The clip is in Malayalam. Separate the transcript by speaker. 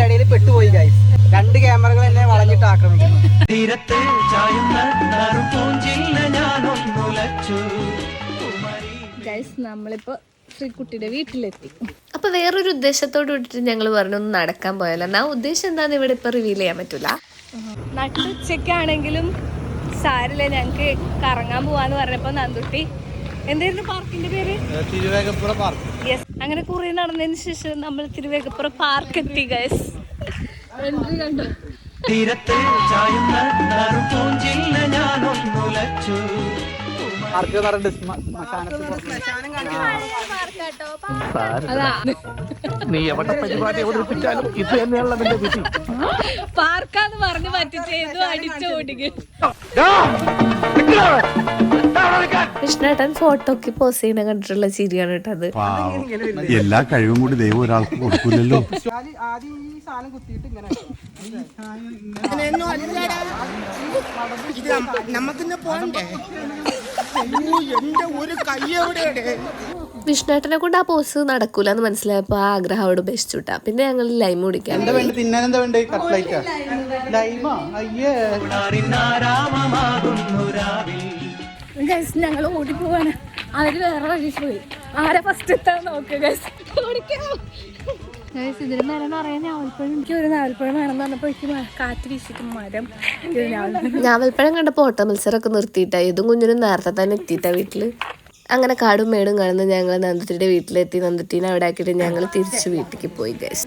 Speaker 1: അതിന്റെ ഇടയിൽ പെട്ടുപോയി ഗൈസ്. 2 ക്യാമറകൾ എന്നെ വളഞ്ഞിട്ട് ആക്രമിക്കുന്നു.
Speaker 2: ഗൈസ് നമ്മളിപ്പോ ശ്രീകുട്ടിയുടെ വീട്ടിലെത്തി.
Speaker 3: അപ്പൊ വേറൊരു ഉദ്ദേശത്തോട് വിട്ടിട്ട് ഞങ്ങൾ പറഞ്ഞു ഒന്ന് നടക്കാൻ പോയാലോ. ആ ഉദ്ദേശം എന്താന്ന് ഇവിടെ ഇപ്പൊ റിവീൽ ചെയ്യാൻ പറ്റൂല.
Speaker 2: നട്ടുച്ചയ്ക്കാണെങ്കിലും സാരില്ല, ഞങ്ങക്ക് കറങ്ങാൻ പോവാന്ന് പറഞ്ഞപ്പോ നന്ദുട്ടി എന്തായിരുന്നു പാർക്കിന്റെ പേര്?
Speaker 1: തിരുവേഗപ്പുറ പാർക്ക്.
Speaker 2: യെസ്, അങ്ങനെ കുറെ നടന്നതിന് ശേഷം നമ്മൾ തിരുവേഗപ്പുറ പാർക്ക് എത്തി ഗൈസ്. എൻട്രി കണ്ടു. പാർക്കാന്ന് പറഞ്ഞ് പറ്റിച്ചേതു അടിച്ചോടിക്കും.
Speaker 3: കൃഷ്ണേട്ടൻ ഫോട്ടോക്ക് പോസ് ചെയ്യണ കണ്ടിട്ടുള്ള ചിരിയാണ് കേട്ടത്.
Speaker 4: എല്ലാ കഴിവും കൂടി ദൈവം ഒരാൾക്ക് കൊടുക്കൂലല്ലോ.
Speaker 1: ആദ്യം ഈ സാധനം കുത്തിയിട്ട് ഇങ്ങനെ
Speaker 3: വിഷ്ണുട്ടനെ കൊണ്ട് ആ പോസ് നടക്കൂല എന്ന് മനസ്സിലായപ്പോ ആ ആഗ്രഹം അവിടെ ഉപേക്ഷിച്ചുട്ടാ. പിന്നെ ഞങ്ങൾ ലൈം കുടിക്കാൻ.
Speaker 1: എന്താ വേണ്ട തിന്നാൻ? എന്താ വേണ്ട? കട്ട്ലൈറ്റാ? ലൈമാ? അയ്യേ.
Speaker 2: ഗൈസ് ഞങ്ങൾ ഓടിപ്പോവാണ്. അവര് വേറെ വഴി പോയി. ആരെ ഫസ്റ്റ് എത്താൻ നോക്കുക ഗൈസ്. ഗൈസ് ഇതിന് മരം പറയാൻ ഞാവൽപ്പഴം. എനിക്ക് ഒരു ഞാവൽപ്പഴം വേണമെന്ന് പറഞ്ഞപ്പോ എനിക്ക് കാറ്റ് വീശിക്കും മരം.
Speaker 3: ഞാവൽപ്പഴം കണ്ടപ്പോൾ ഓട്ട മത്സരമൊക്കെ നിർത്തിയിട്ടാ. ഇതും കുഞ്ഞിനും നേരത്തെ തന്നെ എത്തിയിട്ടാ വീട്ടില്. അങ്ങനെ കാടും മേടും കാണുന്ന ഞങ്ങൾ നന്ദുട്ടിയുടെ വീട്ടിലെത്തി. നന്ദുട്ടീനെ അവിടെ ആക്കിയിട്ട് ഞങ്ങൾ തിരിച്ചു വീട്ടിലേക്ക് പോയി ഗൈസ്.